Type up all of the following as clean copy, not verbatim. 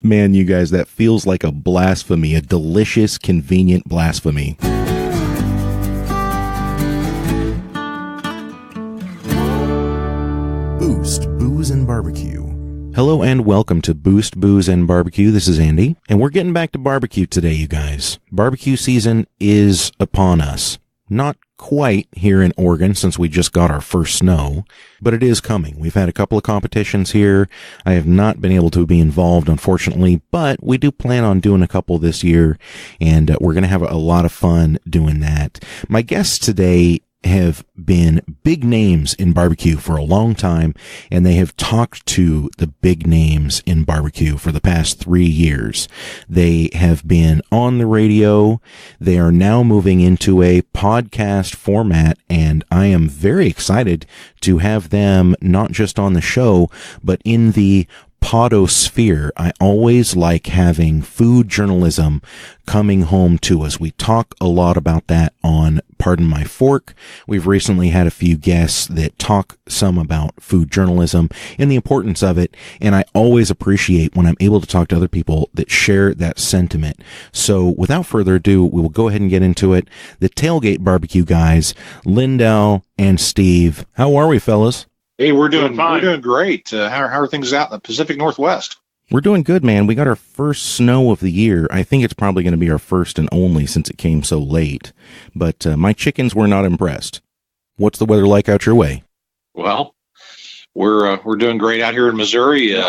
Man, you guys, that feels like a blasphemy, a delicious, convenient blasphemy. Boost, Booze, and Barbecue. Hello and welcome to Boost, Booze, and Barbecue. This is Andy, and we're getting back to barbecue today, you guys. Barbecue season is upon us. Not quite here in Oregon since we just got our first snow, but it is coming. We've had a couple of competitions here. I have not been able to be involved, unfortunately, but we do plan on doing a couple this year, and we're going to have a lot of fun doing that. My guests today have been big names in barbecue for a long time, and they have talked to the big names in barbecue for the past 3 years. They have been on the radio. They are now moving into a podcast format, and I am very excited to have them not just on the show, but in the podosphere. I always like having food journalism coming home to us. We talk a lot about that on Pardon My Fork. We've recently had a few guests that talk some about food journalism and the importance of it, and I always appreciate when I'm able to talk to other people that share that sentiment. So without further ado, we will go ahead and get into it. The Tailgate Barbecue guys, Lindell and Steve. How are we, fellas? Hey, we're doing great. How are things out in the Pacific Northwest? We're doing good, man. We got our first snow of the year. I think it's probably going to be our first and only since it came so late. But my chickens were not impressed. What's the weather like out your way? Well, we're doing great out here in Missouri.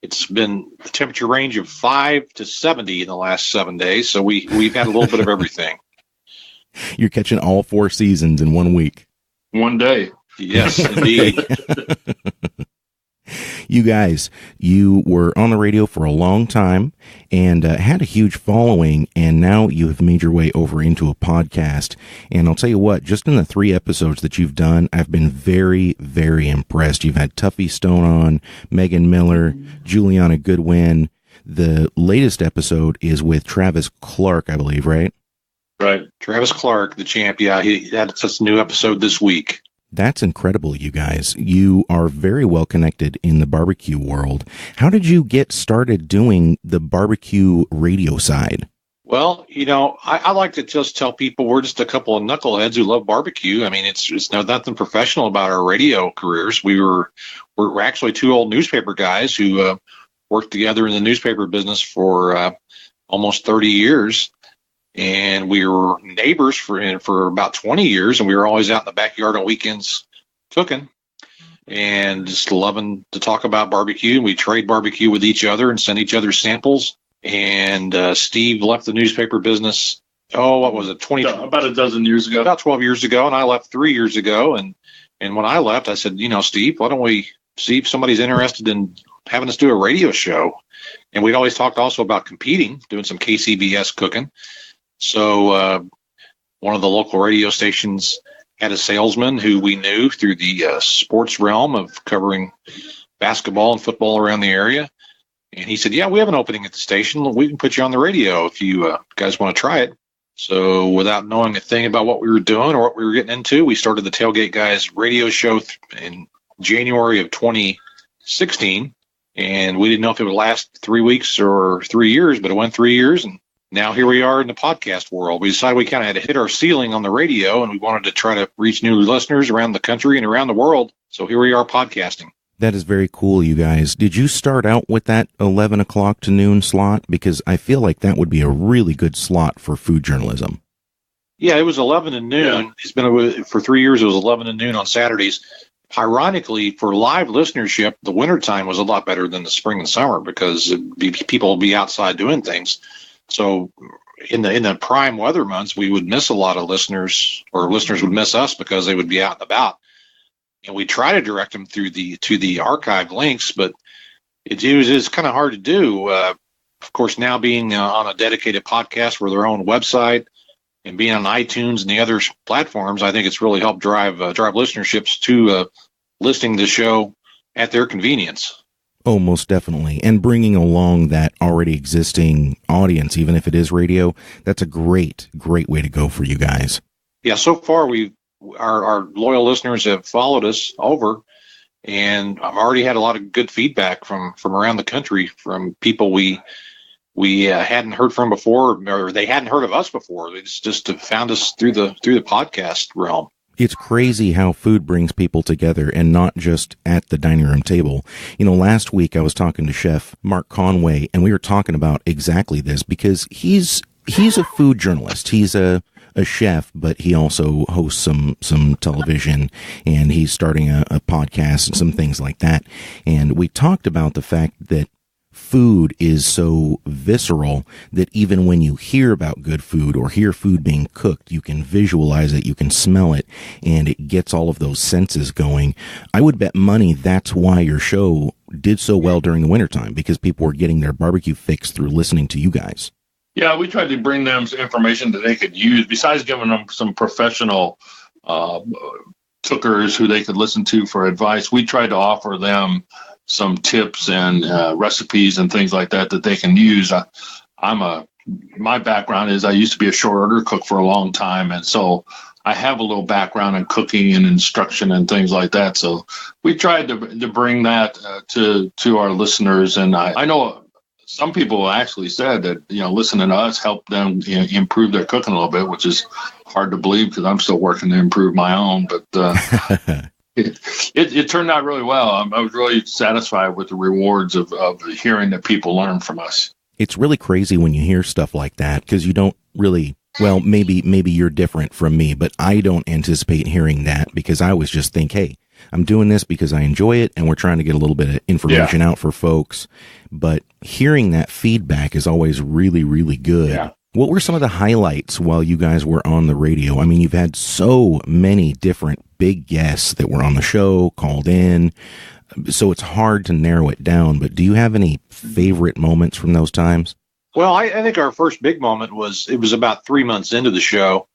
It's been the temperature range of 5 to 70 in the last 7 days, so we've had a little bit of everything. You're catching all 4 seasons in 1 week. One day. Yes, indeed. You guys, you were on the radio for a long time and had a huge following, and now you have made your way over into a podcast. And I'll tell you what, just in the 3 episodes that you've done, I've been very, very impressed. You've had Tuffy Stone on, Megan Miller, Juliana Goodwin. The latest episode is with Travis Clark, I believe, right? Right. Travis Clark, the champ. Yeah, he had such a new episode this week. That's incredible, you guys. You are very well connected in the barbecue world. How did you get started doing the barbecue radio side? Well, I like to just tell people we're just a couple of knuckleheads who love barbecue. I mean, it's nothing professional about our radio careers. We're actually 2 old newspaper guys who worked together in the newspaper business for almost 30 years. And we were neighbors for about 20 years, and we were always out in the backyard on weekends cooking and just loving to talk about barbecue. We trade barbecue with each other and send each other samples. And Steve left the newspaper business, what was it, about a dozen years ago? About 12 years ago, and I left 3 years ago. And when I left, I said, Steve, why don't we see if somebody's interested in having us do a radio show? And we'd always talked also about competing, doing some KCBS cooking. So one of the local radio stations had a salesman who we knew through the sports realm of covering basketball and football around the area. And he said, yeah, we have an opening at the station. We can put you on the radio if you guys want to try it. So without knowing a thing about what we were doing or what we were getting into, we started the Tailgate Guys radio show in January of 2016. And we didn't know if it would last 3 weeks or 3 years, but it went 3 years. And now here we are in the podcast world. We decided we kind of had to hit our ceiling on the radio, and we wanted to try to reach new listeners around the country and around the world. So here we are podcasting. That is very cool, you guys. Did you start out with that 11 o'clock to noon slot? Because I feel like that would be a really good slot for food journalism. Yeah, it was 11 to noon. Yeah. It's been for 3 years. It was 11 to noon on Saturdays. Ironically, for live listenership, the wintertime was a lot better than the spring and summer because people would be outside doing things. So in the prime weather months, we would miss a lot of listeners, or listeners would miss us because they would be out and about. And we try to direct them to the archive links, but it's kind of hard to do. Of course, now being on a dedicated podcast with their own website and being on iTunes and the other platforms, I think it's really helped drive listenerships to listening to the show at their convenience. Oh, most definitely. And bringing along that already existing audience, even if it is radio, that's a great, great way to go for you guys. Yeah, so far our loyal listeners have followed us over, And I've already had a lot of good feedback from around the country, from people we hadn't heard from before, or they hadn't heard of us before. They just found us through the podcast realm. It's crazy how food brings people together, and not just at the dining room table. Last week I was talking to Chef Mark Conway, and we were talking about exactly this, because he's a food journalist. He's a chef, but he also hosts some television, and he's starting a podcast and some things like that. And we talked about the fact that food is so visceral that even when you hear about good food or hear food being cooked, you can visualize it, you can smell it, and it gets all of those senses going. I would bet money that's why your show did so well during the wintertime, because people were getting their barbecue fix through listening to you guys. Yeah, we tried to bring them some information that they could use, besides giving them some professional cookers who they could listen to for advice. We tried to offer them some tips and recipes and things like that they can use. My background is I used to be a short order cook for a long time, and so I have a little background in cooking and instruction and things like that. So we tried to bring that to our listeners, and I know some people actually said that listening to us helped them improve their cooking a little bit, which is hard to believe because I'm still working to improve my own, but. It turned out really well. I was really satisfied with the rewards of hearing that people learn from us. It's really crazy when you hear stuff like that, because you don't really, well, maybe you're different from me, but I don't anticipate hearing that, because I always just think, hey, I'm doing this because I enjoy it, and we're trying to get a little bit of information out for folks. But hearing that feedback is always really, really good. Yeah. What were some of the highlights while you guys were on the radio? I mean, you've had so many different big guests that were on the show, called in, so it's hard to narrow it down. But do you have any favorite moments from those times? Well, I think our first big moment was about 3 months into the show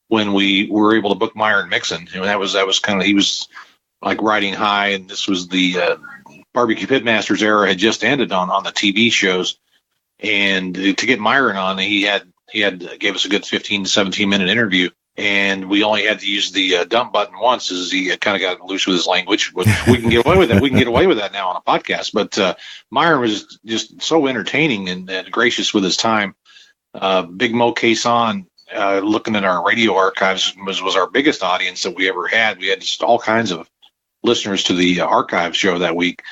when we were able to book Myron Mixon. That was kind of, he was like riding high, and this was the Barbecue Pitmasters era had just ended on the TV shows. And to get Myron on, he gave us a good 15 to 17 minute interview, and we only had to use the dump button once, as he kind of got loose with his language. But we can get away with that. We can get away with that now on a podcast. But Myron was just so entertaining and gracious with his time. Big Mo Quezon, looking at our radio archives, was our biggest audience that we ever had. We had just all kinds of listeners to the archive show that week.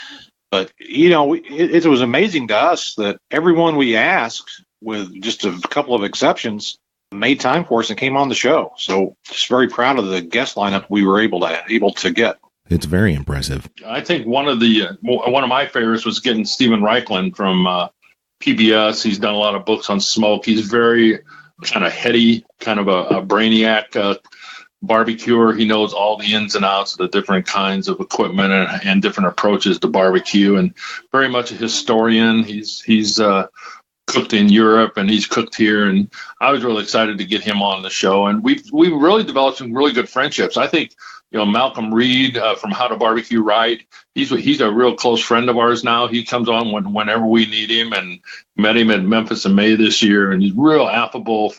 But, it was amazing to us that everyone we asked, with just a couple of exceptions, made time for us and came on the show. So just very proud of the guest lineup we were able to get. It's very impressive. I think one of my favorites was getting Stephen Reichland from PBS. He's done a lot of books on smoke. He's very kind of heady, kind of a brainiac barbecuer. He knows all the ins and outs of the different kinds of equipment and different approaches to barbecue, and very much a historian. He's cooked in Europe, and he's cooked here, and I was really excited to get him on the show. And we've really developed some really good friendships. I think Malcolm Reed from How to Barbecue Right, he's a real close friend of ours now. He comes on whenever we need him, and met him at Memphis in May this year, and he's a real affable,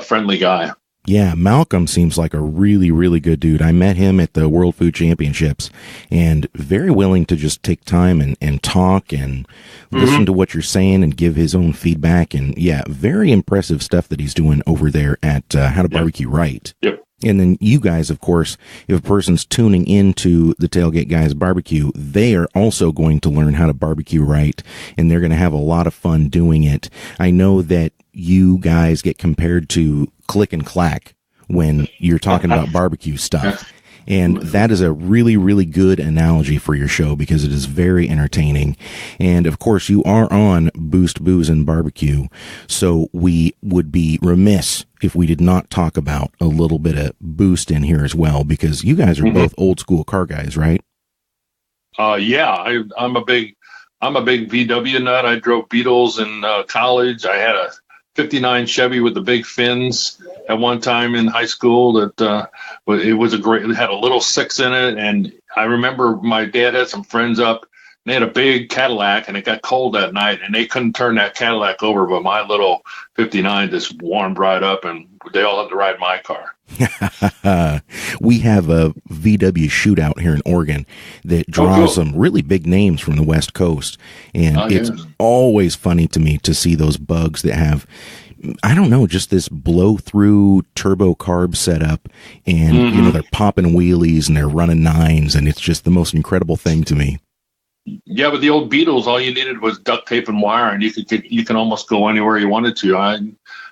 friendly guy. Yeah, Malcolm seems like a really, really good dude. I met him at the World Food Championships, and very willing to just take time and talk and listen to what you're saying and give his own feedback. And yeah, very impressive stuff that he's doing over there at How to Barbecue Right. Yep. And then you guys, of course, if a person's tuning into the Tailgate Guys Barbecue, they are also going to learn how to barbecue right, and they're going to have a lot of fun doing it. I know that you guys get compared to Click and Clack when you're talking about barbecue stuff. And that is a really, really good analogy for your show, because it is very entertaining. And of course, you are on Boost, Booze, and Barbecue. So we would be remiss if we did not talk about a little bit of Boost in here as well, because you guys are both old school car guys, right? Yeah, I'm a big VW nut. I drove Beetles in college. I had a 59 Chevy with the big fins at one time in high school. That it had a little 6 in it, and I remember my dad had some friends up. They had a big Cadillac, and it got cold that night, and they couldn't turn that Cadillac over, but my little 59 just warmed right up, and they all had to ride my car. We have a VW shootout here in Oregon that draws some really big names from the West Coast. And it's always funny to me to see those bugs that have, I don't know, just this blow through turbo carb setup. And, you know, they're popping wheelies and they're running nines. And it's just the most incredible thing to me. Yeah, with the old Beetles, all you needed was duct tape and wire, and you can almost go anywhere you wanted to.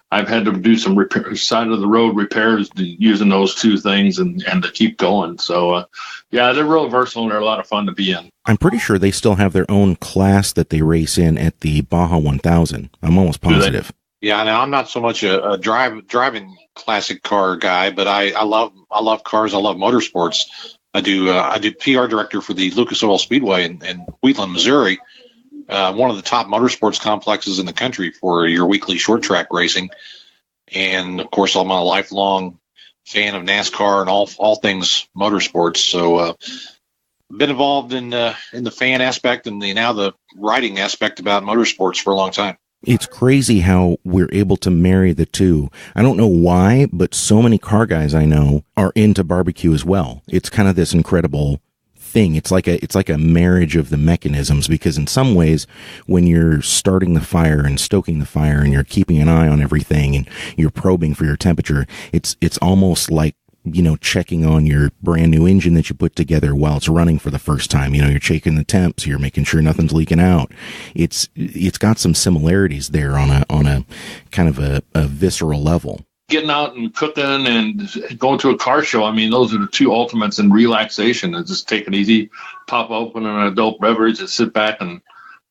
I've had to do some side of the road repairs using those two things and to keep going. So, yeah, they're real versatile and they're a lot of fun to be in. I'm pretty sure they still have their own class that they race in at the Baja 1000. I'm almost positive. Yeah, now I'm not so much a driving classic car guy, but I love cars. I love motorsports. I do PR director for the Lucas Oil Speedway in Wheatland, Missouri, one of the top motorsports complexes in the country for your weekly short track racing. And of course, I'm a lifelong fan of NASCAR and all things motorsports. So, been involved in the fan aspect and now the riding aspect about motorsports for a long time. It's crazy how we're able to marry the two. I don't know why, but so many car guys I know are into barbecue as well. It's kind of this incredible thing. It's like a marriage of the mechanisms, because in some ways, when you're starting the fire and stoking the fire and you're keeping an eye on everything and you're probing for your temperature, it's almost like, you know, checking on your brand new engine that you put together while it's running for the first time. You know, you're checking the temps, you're making sure nothing's leaking out. It's got some similarities there on a kind of a visceral level. Getting out and cooking and going to a car show, I mean, those are the two ultimates in relaxation. And just take it easy, pop open an adult beverage and sit back and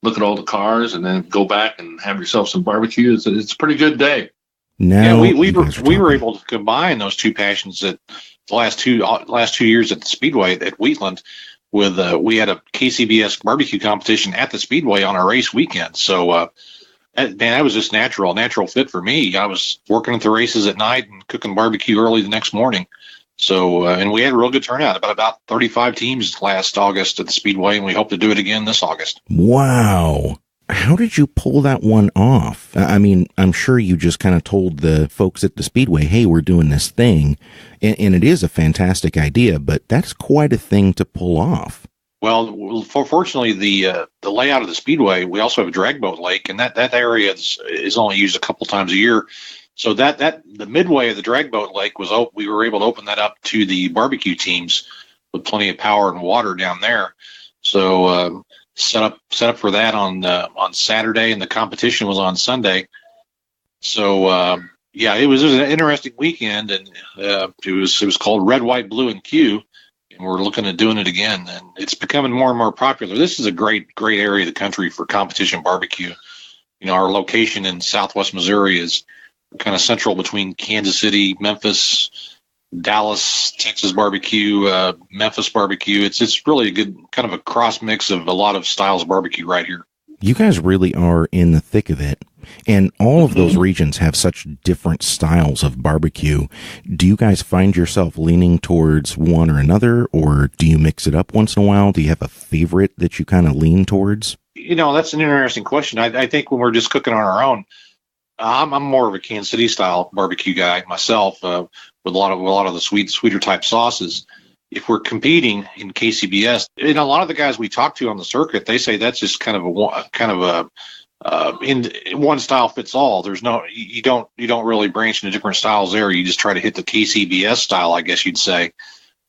look at all the cars and then go back and have yourself some barbecue. It's a pretty good day. Now, yeah, we were able to combine those two passions at the last 2 years at the Speedway at Wheatland. With we had a KCBS barbecue competition at the Speedway on our race weekend. So, that was just natural fit for me. I was working at the races at night and cooking barbecue early the next morning. So, and we had a real good turnout, about 35 teams last August at the Speedway, and we hope to do it again this August. Wow. How did you pull that one off? I mean, I'm sure you just kind of told the folks at the Speedway, hey, we're doing this thing. And it is a fantastic idea, but that's quite a thing to pull off. Well, fortunately, the layout of the Speedway, we also have a drag boat lake, and that area is only used a couple times a year. So that the midway of the drag boat lake we were able to open that up to the barbecue teams with plenty of power and water down there. So, set up for that on Saturday, and the competition was on Sunday. So yeah, it was an interesting weekend, and it was called Red, White, Blue, and Q, and we're looking at doing it again, and it's becoming more and more popular. This is a great area of the country for competition barbecue. You know, our location in Southwest Missouri is kind of central between Kansas City, Memphis, Dallas, Texas barbecue, Memphis barbecue. It's really a good kind of a cross mix of a lot of styles of barbecue right here. You guys really are in the thick of it. And all of those regions have such different styles of barbecue. Do you guys find yourself leaning towards one or another, or do you mix it up once in a while? Do you have a favorite that you kind of lean towards? You know, that's an interesting question. I think when we're just cooking on our own, I'm more of a Kansas City style barbecue guy myself, with a lot of the sweeter type sauces. If we're competing in KCBS, and a lot of the guys we talk to on the circuit, they say that's just kind of in one style fits all. There's no, you don't really branch into different styles there. You just try to hit the KCBS style, I guess you'd say.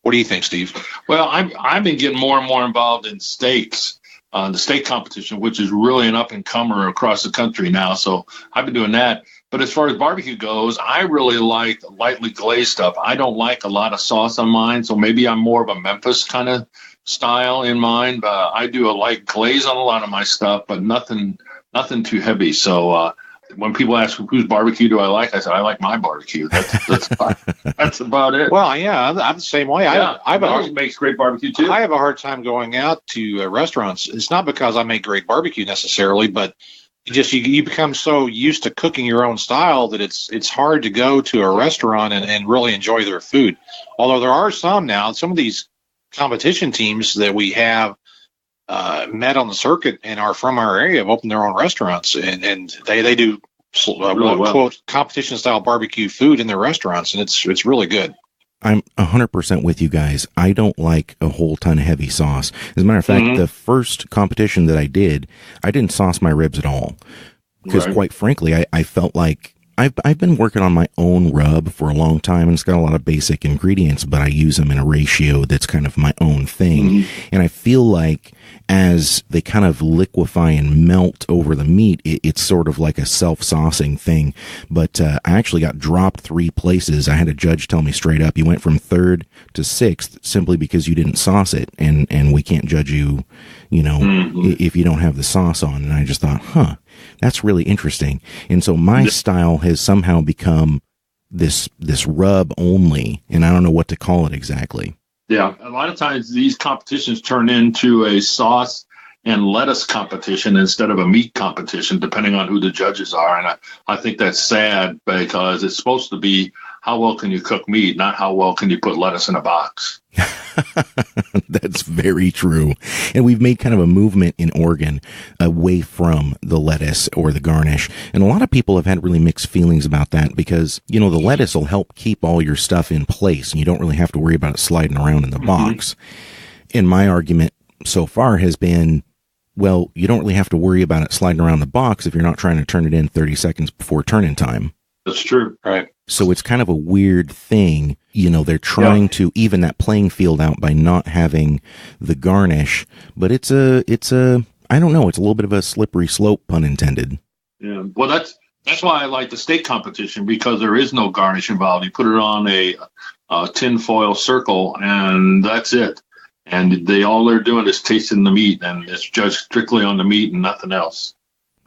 What do you think, Steve? Well, I've been getting more and more involved in steaks. The steak competition, which is really an up-and-comer across the country now. So I've been doing that. But as far as barbecue goes, I really like lightly glazed stuff. I don't like a lot of sauce on mine, so maybe I'm more of a Memphis kind of style in mine. But I do a light glaze on a lot of my stuff, but nothing too heavy. So when people ask whose barbecue do I like, I say I like my barbecue. That's about it. Well, yeah, I'm the same way. Yeah, Mars makes great barbecue too. I have a hard time going out to restaurants. It's not because I make great barbecue necessarily, but you become so used to cooking your own style that it's hard to go to a restaurant and really enjoy their food. Although there are some of these competition teams that we have met on the circuit and are from our area have opened their own restaurants, and they do quote competition style barbecue food in their restaurants, and it's really good. I'm 100% with you guys. I don't like a whole ton of heavy sauce. As a matter of fact, the first competition that I didn't sauce my ribs at all. Because quite frankly, I felt like I've been working on my own rub for a long time, and it's got a lot of basic ingredients, but I use them in a ratio that's kind of my own thing. And I feel like as they kind of liquefy and melt over the meat, it's sort of like a self-saucing thing. But I actually got dropped 3 places. I had a judge tell me straight up, you went from 3rd to 6th simply because you didn't sauce it, and we can't judge you, if you don't have the sauce on. And I just thought, that's really interesting. And so my style has somehow become this rub only, and I don't know what to call it exactly. Yeah, a lot of times these competitions turn into a sauce and lettuce competition instead of a meat competition, depending on who the judges are. And I think that's sad, because it's supposed to be how well can you cook meat, not how well can you put lettuce in a box. That's very true. And we've made kind of a movement in Oregon away from the lettuce or the garnish. And a lot of people have had really mixed feelings about that, because, the lettuce will help keep all your stuff in place, and you don't really have to worry about it sliding around in the box. And my argument so far has been, well, you don't really have to worry about it sliding around the box if you're not trying to turn it in 30 seconds before turn-in time. That's true. Right. So it's kind of a weird thing. They're trying to even that playing field out by not having the garnish, but it's a, I don't know, it's a little bit of a slippery slope, pun intended. Yeah. Well, that's why I like the steak competition, because there is no garnish involved. You put it on a tin foil circle, and that's it. And all they're doing is tasting the meat, and it's judged strictly on the meat and nothing else.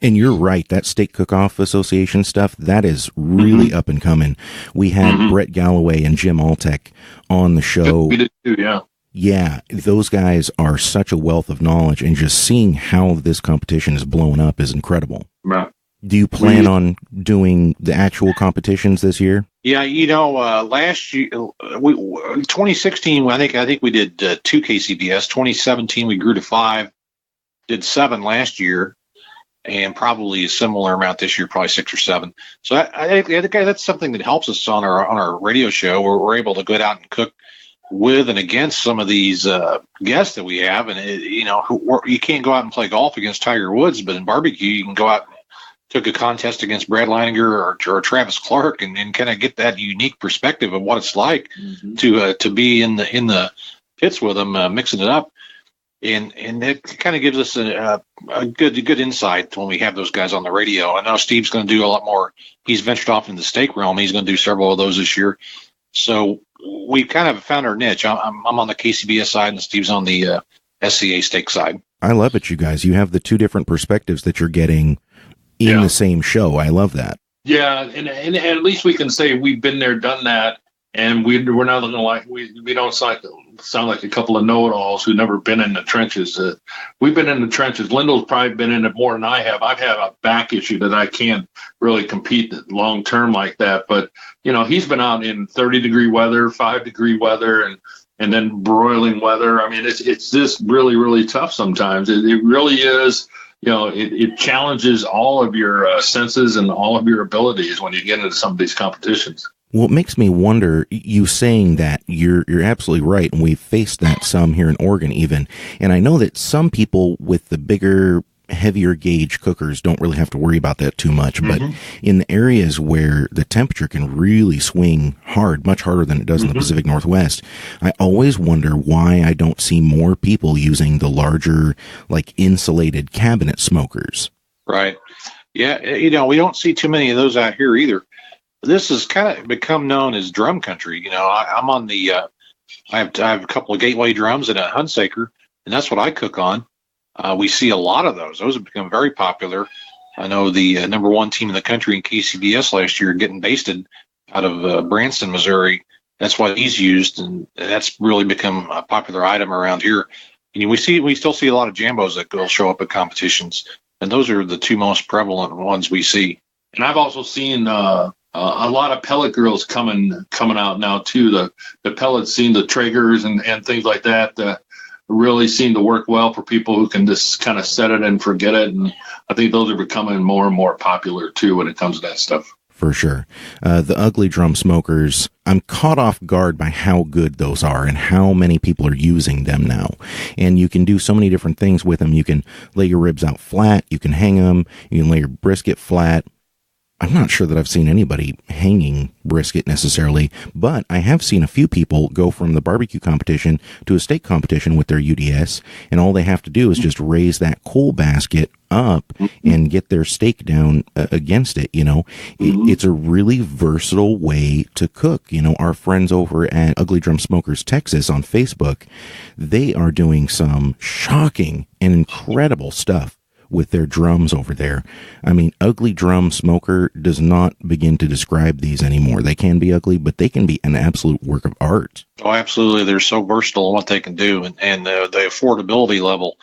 And you're right, that Steak Cook-Off Association stuff, that is really up and coming. We had Brett Galloway and Jim Altek on the show. We did too, yeah. Yeah, those guys are such a wealth of knowledge, and just seeing how this competition is blowing up is incredible. Right. Do you plan on doing the actual competitions this year? Yeah, last year, 2016, I think we did 2 KCBS. 2017, we grew to 5, did 7 last year, and probably a similar amount this year, probably 6 or 7. So I think that's something that helps us on our radio show, where we're able to go out and cook with and against some of these guests that we have. And you can't go out and play golf against Tiger Woods, but in barbecue you can go out and took a contest against Brad Leininger or Travis Clark, and kind of get that unique perspective of what it's like to be in the pits with them, mixing it up. And it kind of gives us a good insight when we have those guys on the radio. I know Steve's going to do a lot more. He's ventured off into the steak realm. He's going to do several of those this year. So we've kind of found our niche. I'm on the KCBS side, and Steve's on the SCA steak side. I love it, you guys. You have the 2 different perspectives that you're getting in the same show. I love that. Yeah, and at least we can say we've been there, done that, and we're not looking like we don't sound like a couple of know-it-alls who've never been in the trenches. We've been in the trenches. Lyndall's probably been in it more than I have. I've had a back issue that I can't really compete long-term like that. But, he's been out in 30-degree weather, 5-degree weather, and then broiling weather. I mean, it's just really, really tough sometimes. It really is. It challenges all of your senses and all of your abilities when you get into some of these competitions. Well, it makes me wonder, you saying that, you're absolutely right, and we've faced that some here in Oregon even, and I know that some people with the bigger, heavier gauge cookers don't really have to worry about that too much, but in the areas where the temperature can really swing hard, much harder than it does in the Pacific Northwest, I always wonder why I don't see more people using the larger, like, insulated cabinet smokers. Right. Yeah, we don't see too many of those out here either. This has kind of become known as drum country. I'm on the, I have a couple of Gateway drums and a Hunsaker, and that's what I cook on. We see a lot of those. Those have become very popular. I know the number 1 team in the country in KCBS last year getting basted out of Branson, Missouri. That's what he's used, and that's really become a popular item around here. And we still see a lot of Jambos that will show up at competitions, and those are the 2 most prevalent ones we see. And I've also seen a lot of pellet grills coming out now too. The pellets, seeing the Traegers and things like that. really seem to work well for people who can just kind of set it and forget it. And I think those are becoming more and more popular too when it comes to that stuff. For sure. The ugly drum smokers, I'm caught off guard by how good those are and how many people are using them now. And you can do so many different things with them. You can lay your ribs out flat. You can hang them. You can lay your brisket flat. I'm not sure that I've seen anybody hanging brisket necessarily, but I have seen a few people go from the barbecue competition to a steak competition with their UDS, and all they have to do is just raise that coal basket up and get their steak down against it. It's a really versatile way to cook. Our friends over at Ugly Drum Smokers Texas on Facebook, they are doing some shocking and incredible stuff with their drums over there. I mean, Ugly Drum Smoker does not begin to describe these anymore. They can be ugly, but they can be an absolute work of art. Oh, absolutely. They're so versatile in what they can do. And the affordability level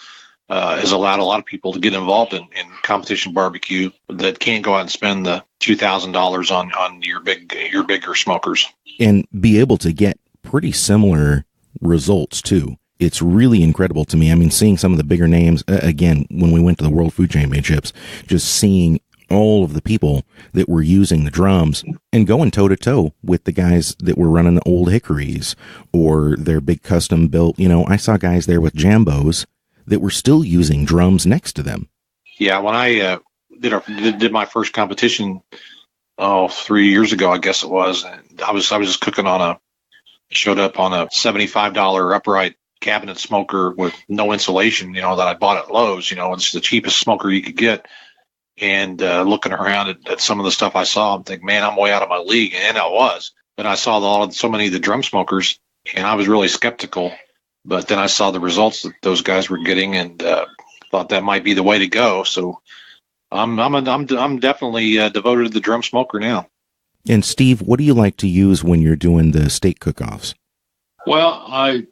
has allowed a lot of people to get involved in competition barbecue that can't go out and spend the $2,000 on your bigger smokers. And be able to get pretty similar results, too. It's really incredible to me. I mean, seeing some of the bigger names, again, when we went to the World Food Championships, just seeing all of the people that were using the drums and going toe-to-toe with the guys that were running the old hickories or their big custom-built, I saw guys there with Jambos that were still using drums next to them. Yeah, when I did my first competition, 3 years ago, I guess it was, and I was just cooking showed up on a $75 upright cabinet smoker with no insulation, that I bought at Lowe's. It's the cheapest smoker you could get. And looking around at some of the stuff I saw, I'm thinking, man, I'm way out of my league. And I was. Then I saw so many of the drum smokers, and I was really skeptical. But then I saw the results that those guys were getting, and thought that might be the way to go. So I'm definitely devoted to the drum smoker now. And Steve, what do you like to use when you're doing the steak cook-offs? Well,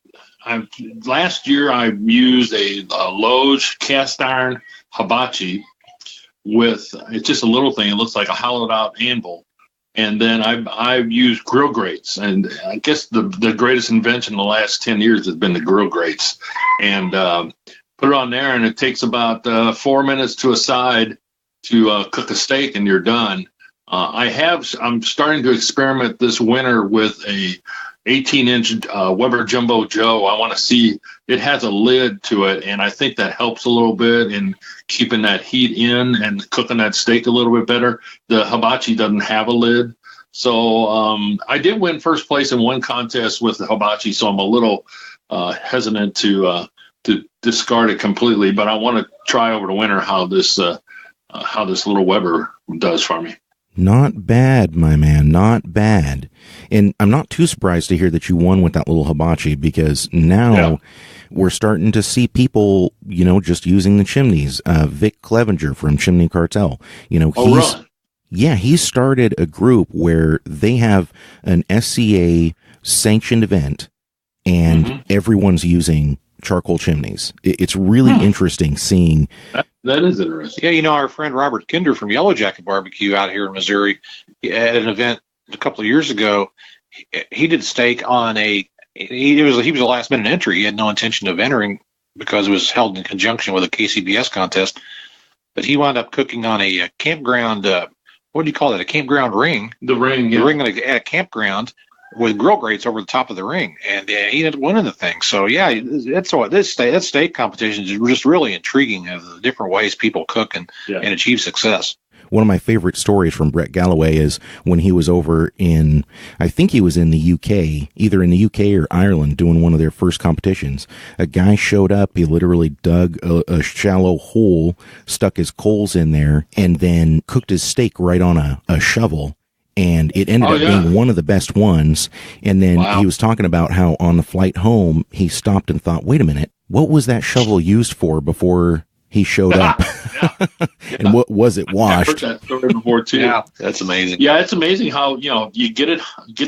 last year I used a Lowe's cast iron hibachi with, it's just a little thing. It looks like a hollowed out anvil. And then I've used grill grates. And I guess the greatest invention in the last 10 years has been the grill grates. And put it on there, and it takes about 4 minutes to a side to cook a steak, and you're done. I'm starting to experiment this winter with a 18-inch Weber Jumbo Joe. I want to see, it has a lid to it, and I think that helps a little bit in keeping that heat in and cooking that steak a little bit better. The hibachi doesn't have a lid. So I did win first place in one contest with the hibachi, so I'm a little hesitant to discard it completely, but I want to try over the winter how this little Weber does for me. Not bad, my man, not bad. And I'm not too surprised to hear that you won with that little hibachi, because now we're starting to see people, just using the chimneys. Vic Clevenger from Chimney Cartel, he's started a group where they have an SCA sanctioned event, and everyone's using charcoal chimneys. It's really interesting seeing. That is interesting. Yeah, our friend Robert Kinder from Yellow Jacket Barbecue out here in Missouri, at an event a couple of years ago, he did steak on he was a last minute entry. He had no intention of entering because it was held in conjunction with a KCBS contest, but he wound up cooking on a campground. What do you call it? A campground ring. The ring, yeah. The ring at a campground with grill grates over the top of the ring, and he ended up winning the thing. So yeah, that steak competition is just really intriguing of the different ways people cook and achieve success. One of my favorite stories from Brett Galloway is when he was over I think he was in the UK, either in the UK or Ireland, doing one of their first competitions. A guy showed up, he literally dug a shallow hole, stuck his coals in there, and then cooked his steak right on a shovel. And it ended up being one of the best ones. And then he was talking about how on the flight home, he stopped and thought, wait a minute, what was that shovel used for before he showed up? And what was it washed? I've heard that story before too. Yeah, that's amazing. Yeah, it's amazing how, you get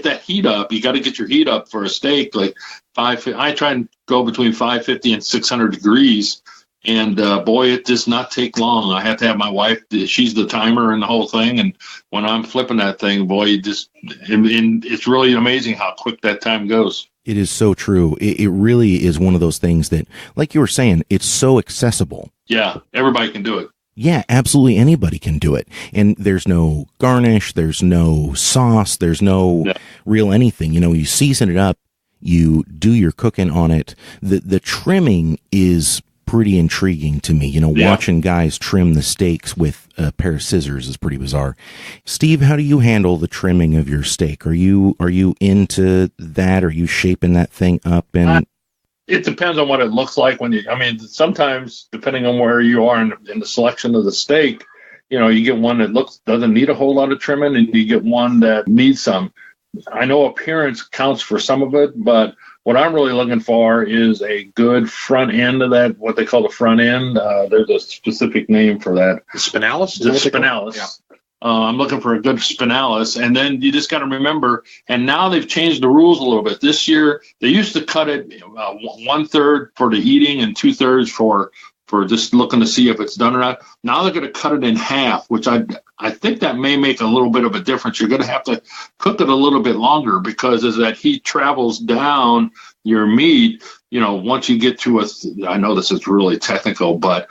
that heat up. You got to get your heat up for a steak. Like I try and go between 550 and 600 degrees. And boy, it does not take long. I have to have my wife, she's the timer and the whole thing. And when I'm flipping that thing, boy, it's really amazing how quick that time goes. It is so true. It really is one of those things that, like you were saying, it's so accessible. Yeah, everybody can do it. Yeah, absolutely anybody can do it. And there's no garnish, there's no sauce, there's no real anything. You know, you season it up, you do your cooking on it. The trimming is pretty intriguing to me. You know, watching guys trim the steaks with a pair of scissors is pretty bizarre. Steve, how do you handle the trimming of your steak? Are you into that? Are you shaping that thing up? And it depends on what it looks like sometimes depending on where you are in the selection of the steak, you know, you get one that doesn't need a whole lot of trimming, and you get one that needs some. I know appearance counts for some of it, but what I'm really looking for is a good front end of that, what they call the front end. There's a specific name for that. The spinalis? The spinalis. Yeah. I'm looking for a good spinalis. And then you just got to remember, and now they've changed the rules a little bit. This year, they used to cut it 1/3 for the eating and 2/3 for just looking to see if it's done or not. Now they're going to cut it in half, which I think that may make a little bit of a difference. You're going to have to cook it a little bit longer, because as that heat travels down your meat, you know, once you get to I know this is really technical, but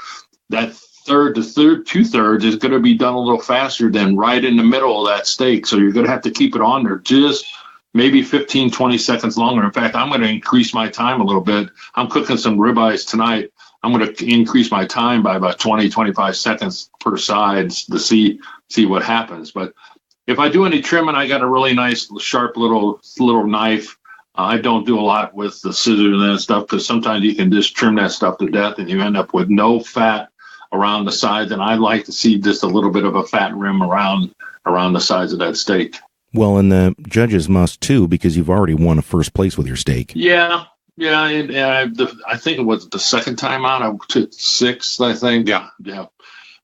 that third to 2/3 is going to be done a little faster than right in the middle of that steak. So you're going to have to keep it on there just maybe 15, 20 seconds longer. In fact, I'm going to increase my time a little bit. I'm cooking some ribeyes tonight. I'm going to increase my time by about 20, 25 seconds per side to see what happens. But if I do any trimming, I got a really nice, sharp little knife. I don't do a lot with the scissors and that stuff, because sometimes you can just trim that stuff to death and you end up with no fat around the sides. And I like to see just a little bit of a fat rim around the sides of that steak. Well, and the judges must too, because you've already won a first place with your steak. Yeah. I think it was the second time out. I took 6th, I think. Yeah.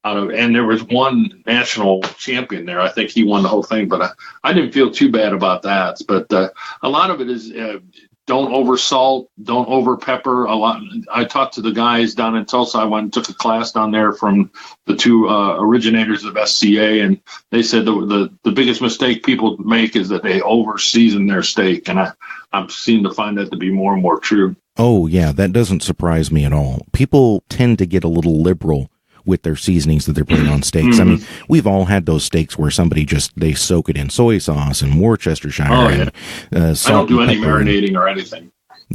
And there was one national champion there. I think he won the whole thing, but I didn't feel too bad about that. But a lot of it is don't over salt, don't over pepper. I talked to the guys down in Tulsa. I went and took a class down there from the two originators of SCA, and they said the biggest mistake people make is that they over season their steak, and I'm seem to find that to be more and more true. Oh yeah, that doesn't surprise me at all. People tend to get a little liberal with their seasonings that they're putting on steaks. I mean, we've all had those steaks where somebody they soak it in soy sauce and Worcestershire. And, salt. I don't do any marinating or anything.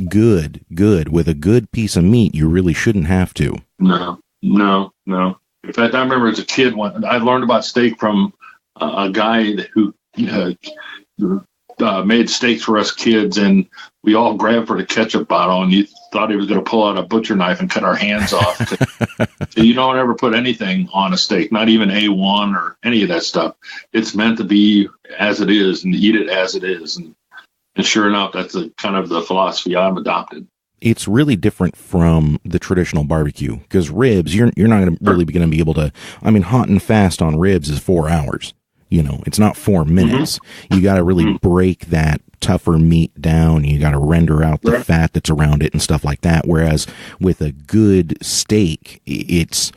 Good. With a good piece of meat, you really shouldn't have to. No. In fact, I remember as a kid when I learned about steak from a guy who made steaks for us kids, and we all grabbed for the ketchup bottle, and you thought he was going to pull out a butcher knife and cut our hands off. So you don't ever put anything on a steak, not even A1 or any of that stuff. It's meant to be as it is and eat it as it is. And sure enough, that's kind of the philosophy I've adopted. It's really different from the traditional barbecue, because ribs, you're not going to really be going to be able to, hot and fast on ribs is 4 hours. You know, it's not 4 minutes. You got to really break that tougher meat down. You got to render out the fat that's around it and stuff like that. Whereas with a good steak, it's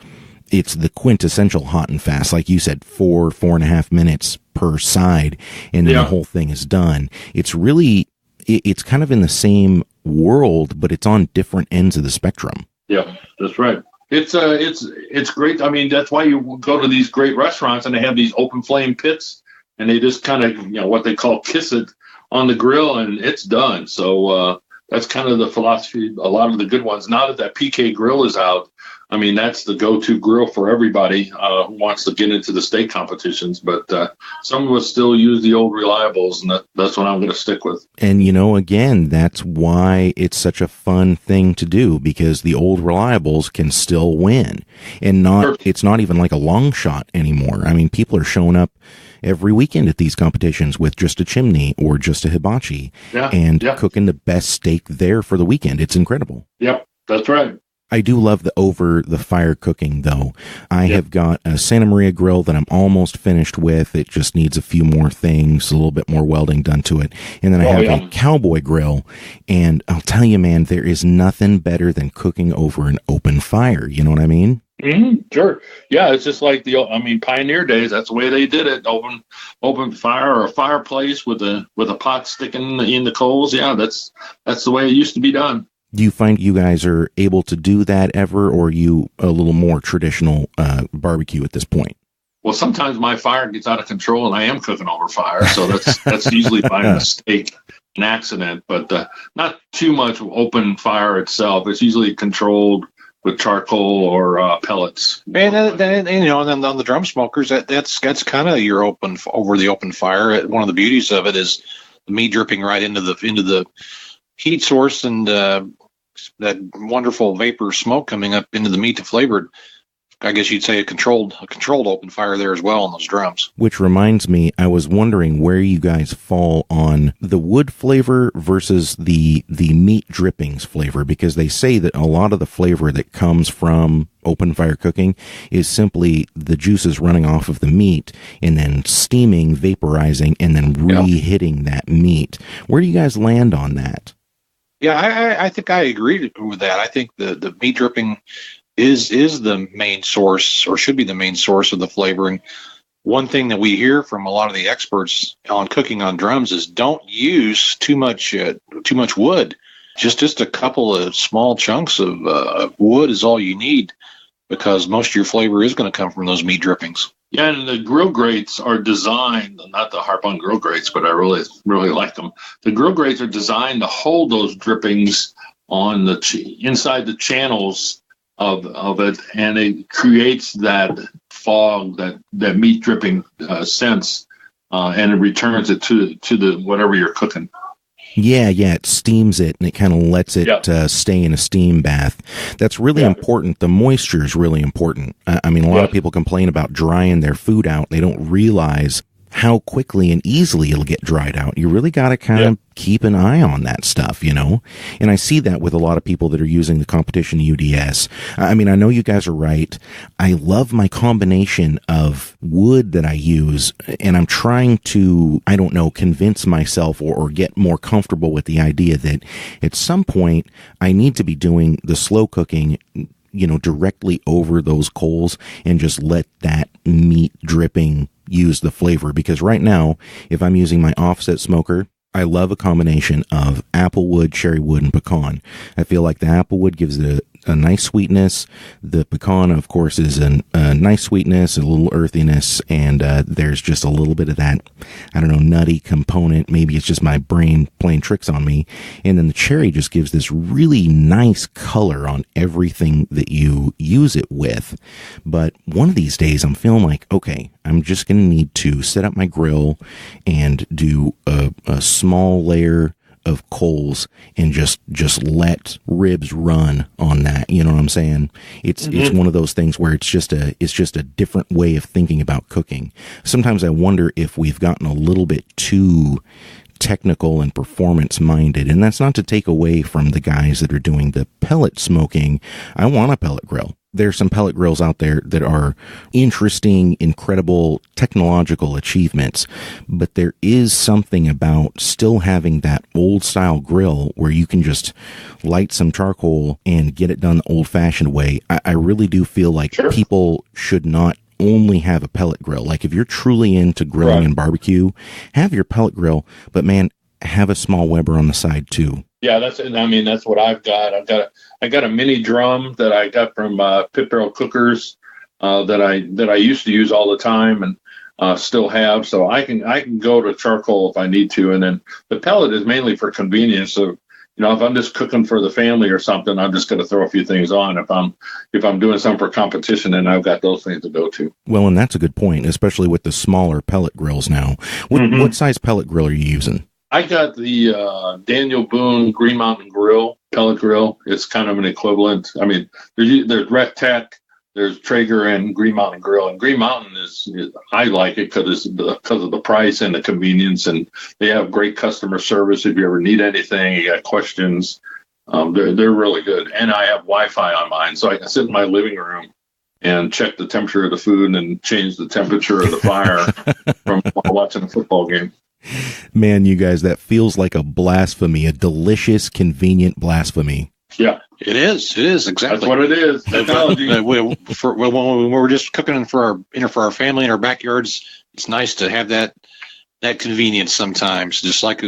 the quintessential hot and fast. Like you said, 4.5 minutes per side, and then the whole thing is done. It's really, it's kind of in the same world, but it's on different ends of the spectrum. Yeah, that's right. It's great. I mean, that's why you go to these great restaurants and they have these open flame pits, and they just kind of, what they call kiss it on the grill, and it's done. So that's kind of the philosophy. A lot of the good ones. Now that PK grill is out, that's the go-to grill for everybody who wants to get into the steak competitions. But some of us still use the old reliables, and that's what I'm going to stick with. And, again, that's why it's such a fun thing to do, because the old reliables can still win. And it's not even like a long shot anymore. People are showing up every weekend at these competitions with just a chimney or just a hibachi and cooking the best steak there for the weekend. It's incredible. Yep, that's right. I do love the over the fire cooking, though. I have got a Santa Maria grill that I'm almost finished with. It just needs a few more things, a little bit more welding done to it. And then I have a Cowboy grill. And I'll tell you, man, there is nothing better than cooking over an open fire. You know what I mean? Mm-hmm, sure. Yeah, it's just like pioneer days. That's the way they did it. Open fire or a fireplace with a pot sticking in the coals. Yeah, that's the way it used to be done. Do you find you guys are able to do that ever, or are you a little more traditional barbecue at this point? Well, sometimes my fire gets out of control and I am cooking over fire. So that's usually by mistake, an accident, but not too much open fire itself. It's usually controlled with charcoal or pellets. And then on the drum smokers, that's kind of your over the open fire. One of the beauties of it is the meat dripping right into the heat source, and that wonderful vapor smoke coming up into the meat to flavor it. I guess you'd say a controlled open fire there as well on those drums. Which reminds me, I was wondering where you guys fall on the wood flavor versus the meat drippings flavor, because they say that a lot of the flavor that comes from open fire cooking is simply the juices running off of the meat and then steaming, vaporizing, and then re-hitting that meat. Where do you guys land on that? Yeah, I think I agree with that. I think the meat dripping is the main source, or should be the main source of the flavoring. One thing that we hear from a lot of the experts on cooking on drums is don't use too much wood. Just a couple of small chunks of wood is all you need, because most of your flavor is going to come from those meat drippings. Yeah, and the grill grates are designed, not to harp on grill grates, but I really, really like them. The grill grates are designed to hold those drippings on inside the channels of it, and it creates that fog, that meat dripping sense, and it returns it to the whatever you're cooking. Yeah, it steams it, and it kind of lets it stay in a steam bath. That's really important. The moisture is really important. I mean, a lot of people complain about drying their food out. They don't realize how quickly and easily it'll get dried out. You really got to kind of keep an eye on that stuff, you know? And I see that with a lot of people that are using the competition UDS. I mean, I know you guys are right. I love my combination of wood that I use, and I'm trying to, I don't know, convince myself or get more comfortable with the idea that at some point I need to be doing the slow cooking, you know, directly over those coals and just let that meat dripping use the flavor. Because right now, if I'm using my offset smoker, I love a combination of applewood, cherry wood, and pecan. I feel like the applewood gives it a nice sweetness. The pecan, of course, is a nice sweetness, a little earthiness, and there's just a little bit of that, I don't know, nutty component. Maybe it's just my brain playing tricks on me. And then the cherry just gives this really nice color on everything that you use it with. But one of these days, I'm feeling like, okay, I'm just going to need to set up my grill and do a small layer of coals and just let ribs run on that. You know what I'm saying? It's one of those things where it's just a different way of thinking about cooking. Sometimes I wonder if we've gotten a little bit too technical and performance minded, and that's not to take away from the guys that are doing the pellet smoking. I want a pellet grill. There's some pellet grills out there that are interesting, incredible technological achievements, but there is something about still having that old style grill where you can just light some charcoal and get it done the old fashioned way. I really do feel like people should not only have a pellet grill. Like if you're truly into grilling and barbecue, have your pellet grill, but man, have a small Weber on the side too. Yeah, that's what I've got. I got a mini drum that I got from Pit Barrel Cookers that I used to use all the time and still have. So I can go to charcoal if I need to, and then the pellet is mainly for convenience. So if I'm just cooking for the family or something, I'm just going to throw a few things on. If I'm doing something for competition, then I've got those things to go to. Well, and that's a good point, especially with the smaller pellet grills now. What size pellet grill are you using? I got the Daniel Boone Green Mountain Grill, pellet grill. It's kind of an equivalent. I mean, there's Rec Tech, there's Traeger, and Green Mountain Grill. And Green Mountain I like it because of the price and the convenience, and they have great customer service. If you ever need anything, you got questions, They're really good. And I have Wi-Fi on mine, so I can sit in my living room and check the temperature of the food and change the temperature of the fire from watching a football game. Man, you guys, that feels like a blasphemy, a delicious, convenient blasphemy. Yeah, it is. It is exactly. That's what it is. Technology. When we're just cooking for our family in our backyards, it's nice to have that convenience sometimes. Just like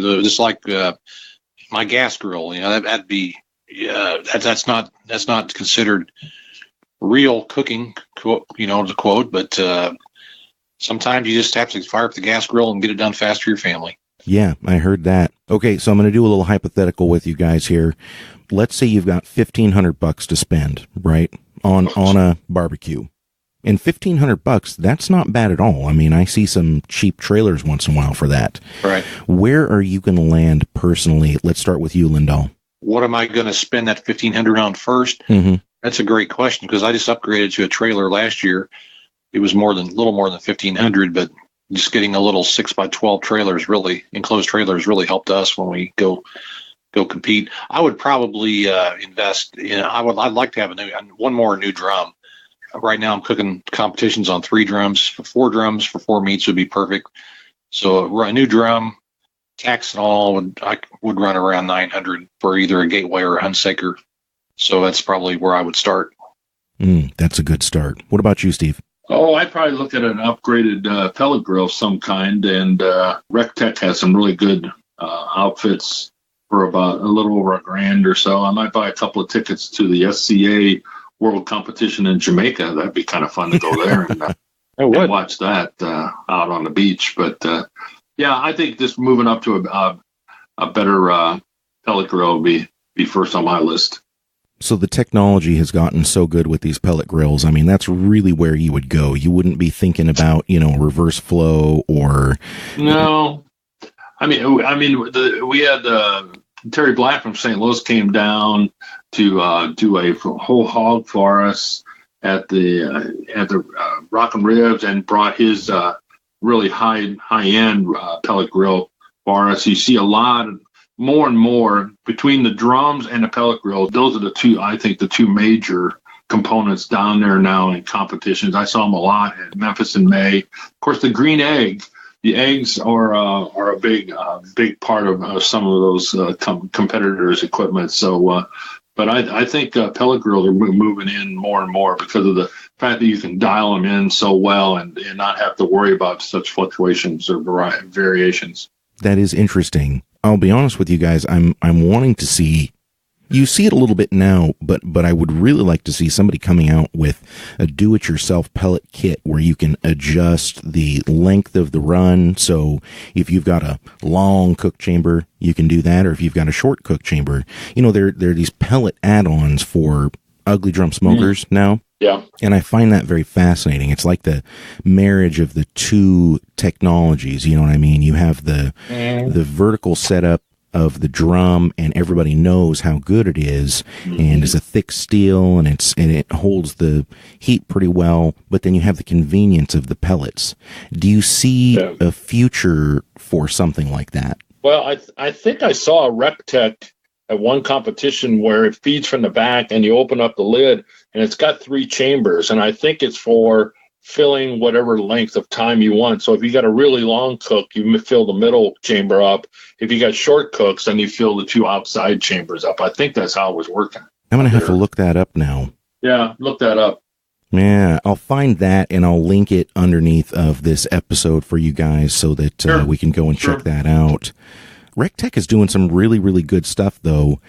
my gas grill, that'd be that's not considered real cooking, to quote, but sometimes you just have to fire up the gas grill and get it done fast for your family. Yeah, I heard that. Okay, so I'm going to do a little hypothetical with you guys here. Let's say you've got $1,500 to spend, right, on a barbecue. And $1,500, that's not bad at all. I mean, I see some cheap trailers once in a while for that. Right. Where are you going to land personally? Let's start with you, Lindahl. What am I going to spend that $1,500 on first? Mm-hmm. That's a great question, because I just upgraded to a trailer last year. It was a little more than $1,500, but just getting a little 6x12 trailers, really enclosed trailers, really helped us when we go compete. I would probably invest in. I'd like to have one more new drum. Right now, I'm cooking competitions on 3 drums. 4 drums for 4 meats would be perfect. So a new drum, tax and all, I would run around $900 for either a Gateway or a Hunsaker. So that's probably where I would start. That's a good start. What about you, Steve? Oh, I'd probably look at an upgraded pellet grill of some kind, and RecTech has some really good outfits for about a little over $1,000 or so. I might buy a couple of tickets to the SCA World Competition in Jamaica. That'd be kind of fun to go there and watch that out on the beach. But yeah, I think just moving up to a better pellet grill would be first on my list. So the technology has gotten so good with these pellet grills. I mean, that's really where you would go. You wouldn't be thinking about, reverse flow or. No, I mean, we had Terry Black from St. Louis came down to do a whole hog for us at the Rock and Ribs, and brought his really high end pellet grill for us. You see a lot more and more between the drums and the pellet grill. Those are the two major components down there now in competitions. I saw them a lot at Memphis in May. Of course, the green egg. The eggs are a big part of some of those competitors' equipment. So, but I think pellet grills are moving in more and more because of the fact that you can dial them in so well and not have to worry about such fluctuations or variations. That is interesting. I'll be honest with you guys. I'm wanting to see. You see it a little bit now, but I would really like to see somebody coming out with a do-it-yourself pellet kit where you can adjust the length of the run. So if you've got a long cook chamber, you can do that. Or if you've got a short cook chamber, there are these pellet add-ons for ugly drum smokers now. Yeah. And I find that very fascinating. It's like the marriage of the two technologies. You know what I mean? You have the vertical setup of the drum, and everybody knows how good it is, and it's a thick steel, and it holds the heat pretty well. But then you have the convenience of the pellets. Do you see a future for something like that? Well, I think I saw a RecTech at one competition where it feeds from the back, and you open up the lid, and it's got 3 chambers, and I think it's for filling whatever length of time you want. So if you got a really long cook, you fill the middle chamber up. If you got short cooks, then you fill the 2 outside chambers up. I think that's how it was working. I'm going to have to look that up now. Yeah, look that up. Yeah, I'll find that and I'll link it underneath of this episode for you guys so that we can go and check that out. RecTech is doing some really, really good stuff, though,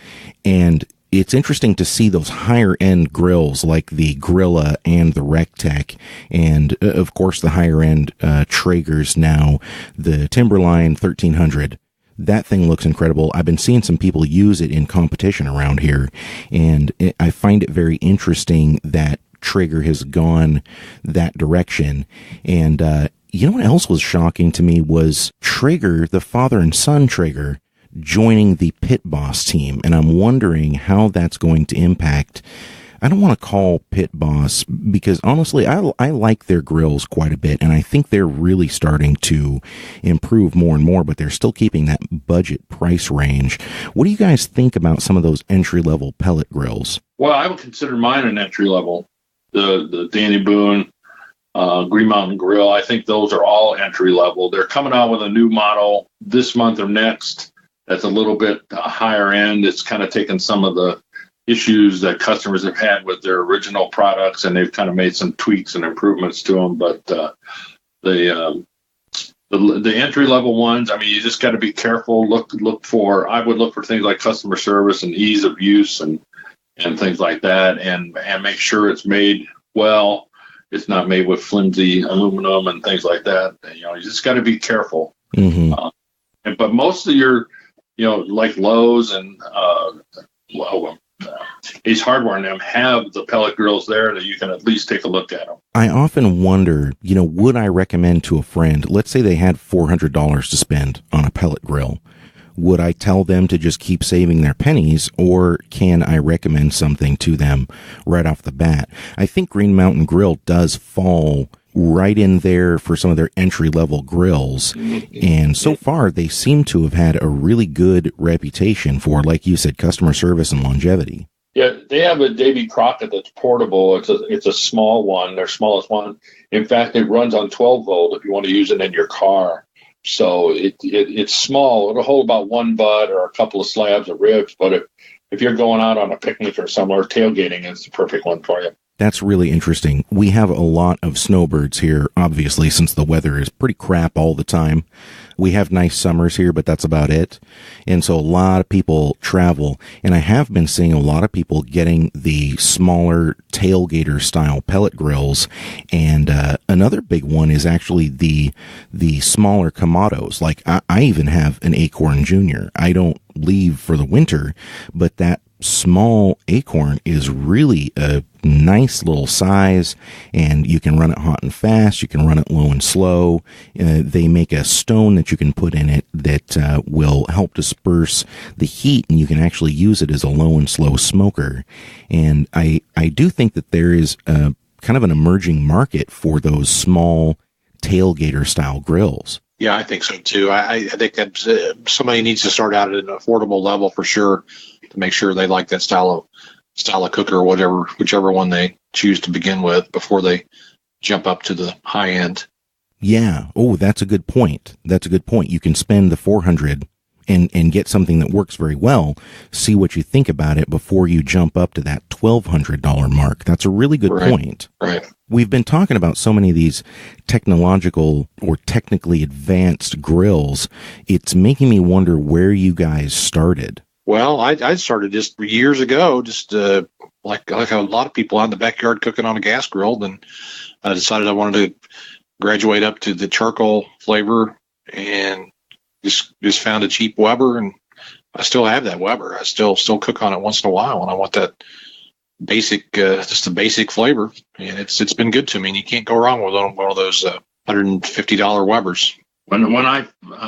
and it's interesting to see those higher end grills like the Grilla and the RecTech, and of course the higher end Traegers now, the Timberline 1300. That thing looks incredible. I've been seeing some people use it in competition around here, and I find it very interesting that Traeger has gone that direction. And you know what else was shocking to me was Traeger, the father and son Traeger, joining the Pit Boss team, and I'm wondering how that's going to impact. I don't want to call Pit Boss, because honestly, I like their grills quite a bit, and I think they're really starting to improve more and more, but they're still keeping that budget price range. What do you guys think about some of those entry-level pellet grills? Well, I would consider mine an entry level. The Danny Boone, Green Mountain Grill, I think those are all entry level. They're coming out with a new model this month or next that's a little bit higher end. It's kind of taken some of the issues that customers have had with their original products, and they've kind of made some tweaks and improvements to them. But the entry level ones, I mean, you just got to be careful. I would look for things like customer service and ease of use and things like that, and make sure it's made well. It's not made with flimsy aluminum and things like that. You just got to be careful. Mm-hmm. But most of your, like Lowe's and Ace Hardware and them have the pellet grills there that you can at least take a look at them. I often wonder, would I recommend to a friend, let's say they had $400 to spend on a pellet grill, would I tell them to just keep saving their pennies, or can I recommend something to them right off the bat? I think Green Mountain Grill does fall right in there for some of their entry-level grills, and so far they seem to have had a really good reputation for, like you said, customer service and longevity. Yeah, they have a Davy Crockett that's portable. It's a small one, their smallest one. In fact, it runs on 12 volt if you want to use it in your car. So it's small. It'll hold about one butt or a couple of slabs of ribs. But if you're going out on a picnic or somewhere, tailgating is the perfect one for you. That's really interesting. We have a lot of snowbirds here, obviously, since the weather is pretty crap all the time. We have nice summers here, but that's about it. And so a lot of people travel, and I have been seeing a lot of people getting the smaller tailgater style pellet grills. And another big one is actually the smaller Kamados. Like I even have an Acorn Junior. I don't leave for the winter, but that small Acorn is really a nice little size, and you can run it hot and fast. You can run it low and slow. They make a stone that you can put in it that will help disperse the heat, and you can actually use it as a low and slow smoker. And I do think that there is a kind of an emerging market for those small tailgater style grills. Yeah, I think so too. I think that somebody needs to start out at an affordable level for sure, to make sure they like that style of cooker or whichever one they choose to begin with before they jump up to the high end. Yeah. Oh, that's a good point. You can spend the $400 and get something that works very well. See what you think about it before you jump up to that $1,200 mark. That's a really good point. Right. We've been talking about so many of these technological or technically advanced grills. It's making me wonder where you guys started. Well, I started just years ago, like a lot of people out in the backyard cooking on a gas grill. Then I decided I wanted to graduate up to the charcoal flavor, and just found a cheap Weber, and I still have that Weber. I still cook on it once in a while, and I want that basic, just the basic flavor, and it's been good to me. And you can't go wrong with one of those $150 Webers. When I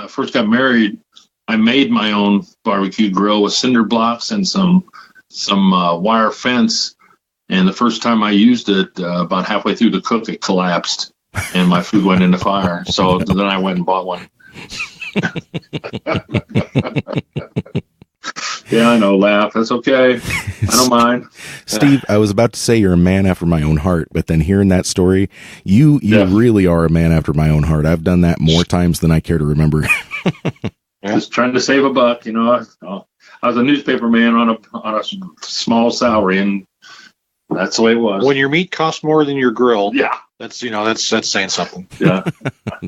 first got married, I made my own barbecue grill with cinder blocks and some wire fence. And the first time I used it, about halfway through the cook, it collapsed, and my food went in the fire. So then I went and bought one. Yeah, I know. Laugh. That's okay. I don't mind. Steve, I was about to say you're a man after my own heart, but then hearing that story, you really are a man after my own heart. I've done that more times than I care to remember. Just trying to save a buck, I was a newspaper man on a small salary, and that's the way it was. When your meat costs more than your grill, yeah, that's saying something. Yeah,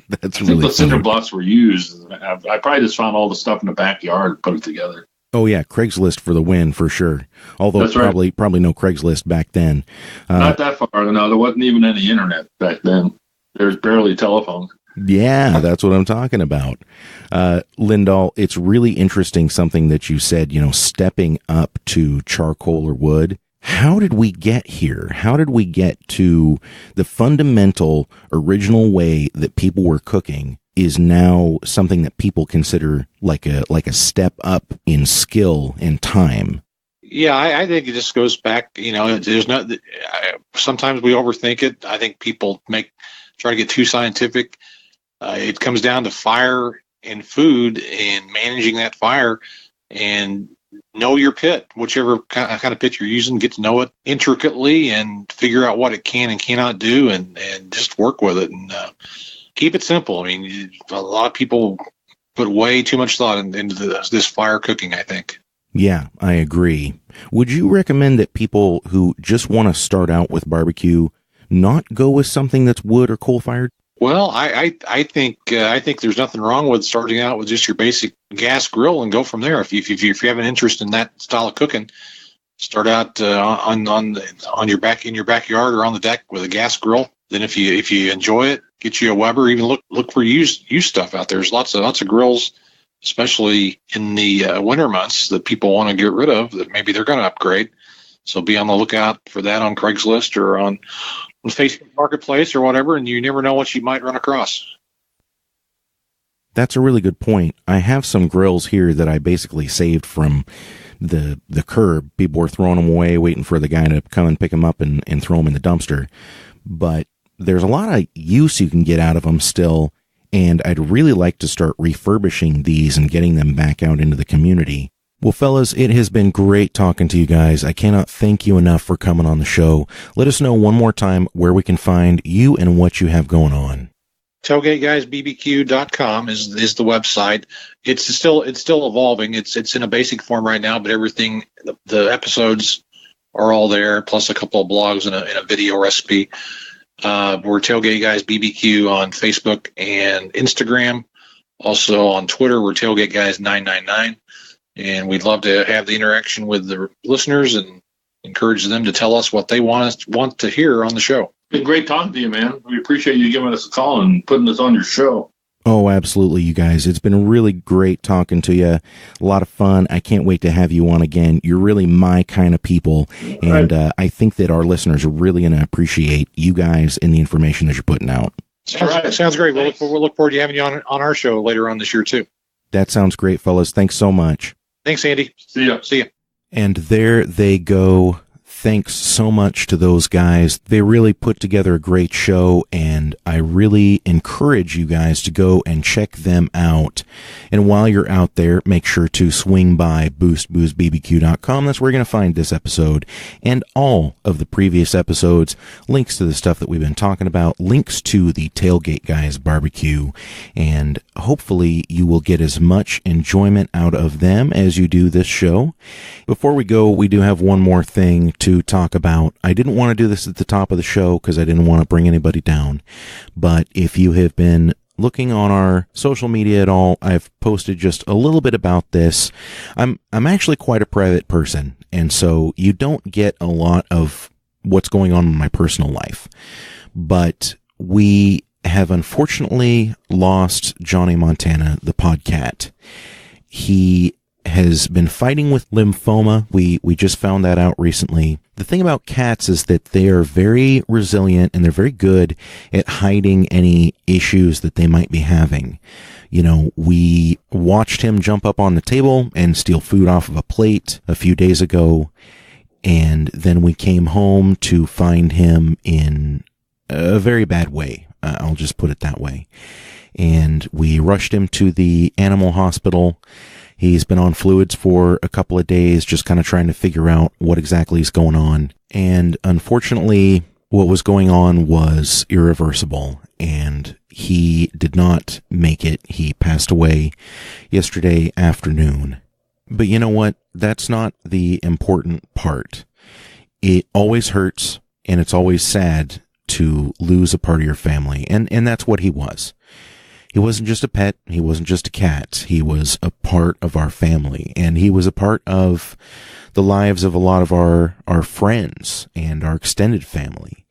that's I really think the cinder blocks were used. I probably just found all the stuff in the backyard and put it together. Oh yeah, Craigslist for the win for sure. Although that's probably no Craigslist back then. Not that far. No, there wasn't even any internet back then. There's barely telephones. Yeah, that's what I'm talking about. Lindahl, it's really interesting something that you said, stepping up to charcoal or wood. How did we get here? How did we get to the fundamental original way that people were cooking is now something that people consider like a step up in skill and time? Yeah, I think it just goes back. There's not. Sometimes we overthink it. I think people try to get too scientific. It comes down to fire and food and managing that fire, and know your pit, whichever kind of pit you're using. Get to know it intricately and figure out what it can and cannot do, and just work with it and keep it simple. I mean, a lot of people put way too much thought into this fire cooking, I think. Yeah, I agree. Would you recommend that people who just want to start out with barbecue not go with something that's wood or coal fired? Well, I think there's nothing wrong with starting out with just your basic gas grill and go from there. If you have an interest in that style of cooking, start out in your backyard or on the deck with a gas grill. Then if you enjoy it, get you a Weber. Even look for used stuff out there. There's lots of grills, especially in the winter months, that people want to get rid of that maybe they're going to upgrade. So be on the lookout for that on Craigslist or on Facebook Marketplace or whatever, and you never know what you might run across. That's a really good point. I have some grills here that I basically saved from the curb. People were throwing them away, waiting for the guy to come and pick them up and throw them in the dumpster. But there's a lot of use you can get out of them still, and I'd really like to start refurbishing these and getting them back out into the community. Well, fellas, it has been great talking to you guys. I cannot thank you enough for coming on the show. Let us know one more time where we can find you and what you have going on. TailgateGuysBBQ.com is the website. It's still evolving. It's in a basic form right now, but everything, the episodes are all there, plus a couple of blogs and a video recipe. We're Tailgate Guys BBQ on Facebook and Instagram. Also on Twitter, we're Tailgate Guys 999. And we'd love to have the interaction with the listeners and encourage them to tell us what they want to hear on the show. It's been great talking to you, man. We appreciate you giving us a call and putting us on your show. Oh, absolutely, you guys. It's been really great talking to you. A lot of fun. I can't wait to have you on again. You're really my kind of people. And I think that our listeners are really going to appreciate you guys and the information that you're putting out. Sounds great. We'll look forward to having you on our show later on this year, too. That sounds great, fellas. Thanks so much. Thanks, Andy. See ya. And there they go. Thanks so much to those guys. They really put together a great show, and I really encourage you guys to go and check them out. And while you're out there, make sure to swing by boostboozbbq.com. That's where you're going to find this episode and all of the previous episodes, links to the stuff that we've been talking about, links to the Tailgate Guys barbecue, and hopefully you will get as much enjoyment out of them as you do this show. Before we go, we do have one more thing to talk about. I didn't want to do this at the top of the show because I didn't want to bring anybody down. But if you have been looking on our social media at all, I've posted just a little bit about this. I'm actually quite a private person, and so you don't get a lot of what's going on in my personal life. But we have unfortunately lost Johnny Montana, the podcat. He has been fighting with lymphoma. We just found that out recently. The thing about cats is that they are very resilient and they're very good at hiding any issues that they might be having. You know, we watched him jump up on the table and steal food off of a plate a few days ago, and then we came home to find him in a very bad way. I'll just put it that way. And we rushed him to the animal hospital. He's been on fluids for a couple of days, just kind of trying to figure out what exactly is going on. And unfortunately, what was going on was irreversible, and he did not make it. He passed away yesterday afternoon. But you know what? That's not the important part. It always hurts, and it's always sad to lose a part of your family. And that's what he was. He wasn't just a pet. He wasn't just a cat. He was a part of our family, and he was a part of the lives of a lot of our friends and our extended family.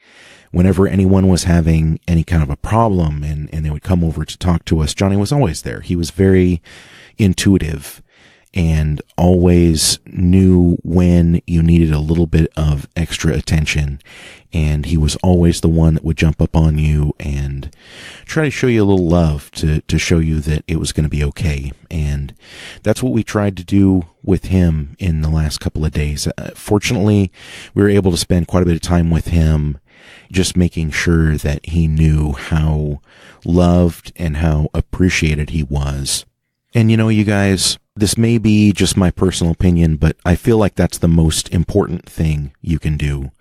Whenever anyone was having any kind of a problem and they would come over to talk to us, Johnny was always there. He was very intuitive, and always knew when you needed a little bit of extra attention. And he was always the one that would jump up on you and try to show you a little love to show you that it was going to be okay. And that's what we tried to do with him in the last couple of days. Fortunately, we were able to spend quite a bit of time with him, just making sure that he knew how loved and how appreciated he was. And you guys, this may be just my personal opinion, but I feel like that's the most important thing you can do.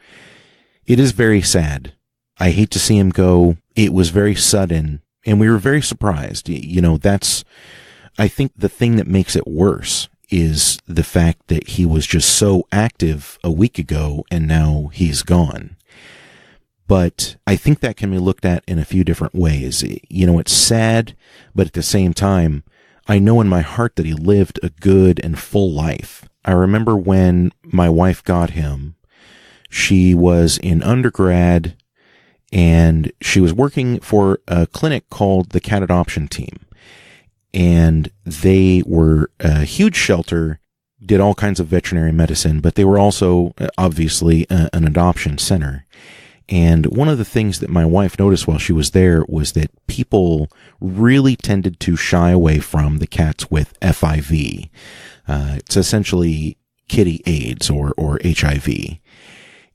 It is very sad. I hate to see him go. It was very sudden, and we were very surprised. I think the thing that makes it worse is the fact that he was just so active a week ago, and now he's gone. But I think that can be looked at in a few different ways. It's sad, but at the same time, I know in my heart that he lived a good and full life. I remember when my wife got him, she was in undergrad, and she was working for a clinic called the Cat Adoption Team. And they were a huge shelter, did all kinds of veterinary medicine, but they were also obviously an adoption center. And one of the things that my wife noticed while she was there was that people really tended to shy away from the cats with FIV. It's essentially kitty AIDS or HIV.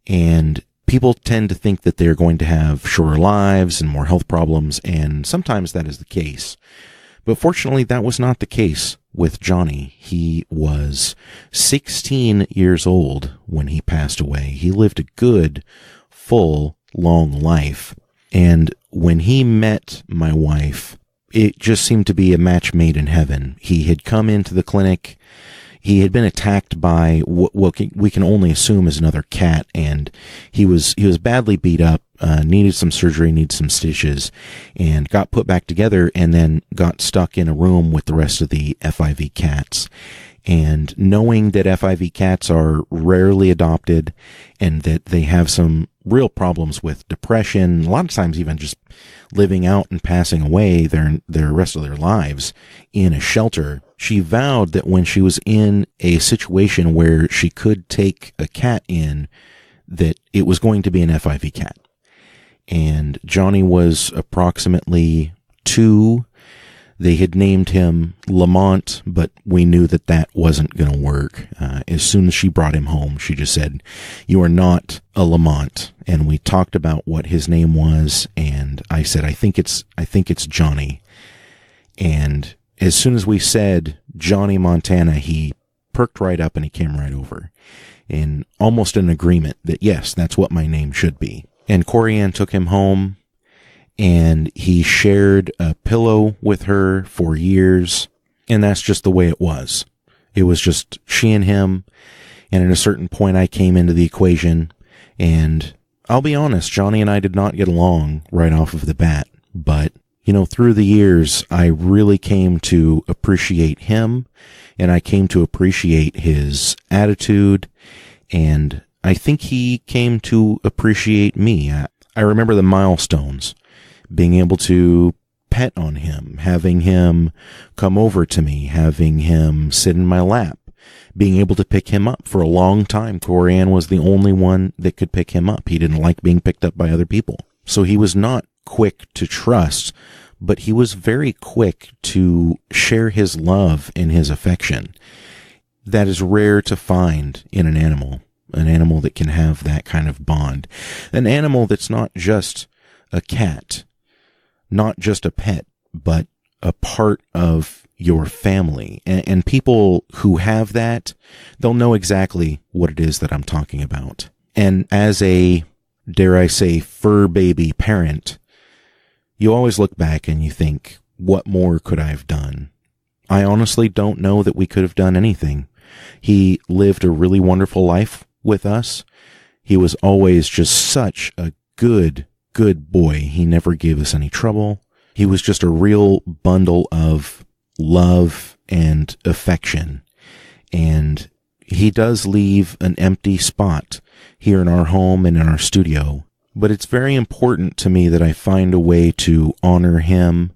And people tend to think that they're going to have shorter lives and more health problems, and sometimes that is the case. But fortunately, that was not the case with Johnny. He was 16 years old when he passed away. He lived a good, full, long life. And when he met my wife, it just seemed to be a match made in heaven. He had come into the clinic. He had been attacked by what we can only assume is another cat, and he was badly beat up, needed some surgery, needed some stitches, and got put back together, and then got stuck in a room with the rest of the FIV cats. And knowing that FIV cats are rarely adopted, and that they have some real problems with depression, a lot of times even just living out and passing away their rest of their lives in a shelter, she vowed that when she was in a situation where she could take a cat in, that it was going to be an FIV cat. And Johnny was approximately 2. They had named him Lamont, but we knew that that wasn't going to work. As soon as she brought him home, she just said, "You are not a Lamont." And we talked about what his name was, and I said, I think it's Johnny. And as soon as we said Johnny Montana, he perked right up and he came right over in almost an agreement that, yes, that's what my name should be. And Corianne took him home, and he shared a pillow with her for years, and that's just the way it was. It was just she and him, and at a certain point I came into the equation, and I'll be honest, Johnny and I did not get along right off of the bat, but through the years, I really came to appreciate him, and I came to appreciate his attitude, and I think he came to appreciate me. I remember the milestones, being able to pet on him, having him come over to me, having him sit in my lap, being able to pick him up. For a long time, Corianne was the only one that could pick him up. He didn't like being picked up by other people. So he was not quick to trust, but he was very quick to share his love and his affection. That is rare to find in an animal that can have that kind of bond. An animal that's not just a cat, not just a pet, but a part of your family. And people who have that, they'll know exactly what it is that I'm talking about. And as a, dare I say, fur baby parent, you always look back and you think, what more could I have done? I honestly don't know that we could have done anything. He lived a really wonderful life with us. He was always just such a good boy. He never gave us any trouble. He was just a real bundle of love and affection. And he does leave an empty spot here in our home and in our studio. But it's very important to me that I find a way to honor him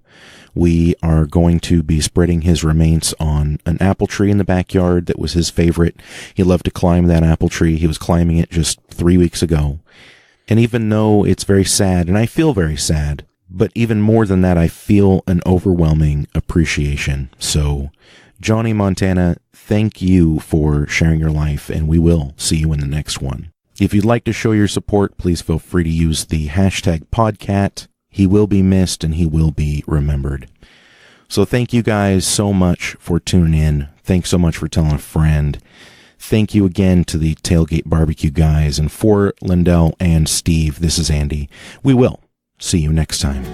We are going to be spreading his remains on an apple tree in the backyard that was his favorite. He loved to climb that apple tree. He was climbing it just 3 weeks ago. And even though it's very sad, and I feel very sad, but even more than that, I feel an overwhelming appreciation. So, Johnny Montana, thank you for sharing your life, and we will see you in the next one. If you'd like to show your support, please feel free to use the hashtag podcat. He will be missed and he will be remembered. So thank you guys so much for tuning in. Thanks so much for telling a friend. Thank you again to the Tailgate Barbecue guys. And for Lindell and Steve, this is Andy. We will see you next time.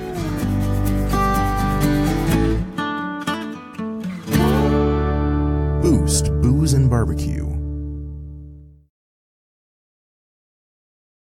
Boost, Booze, and Barbecue.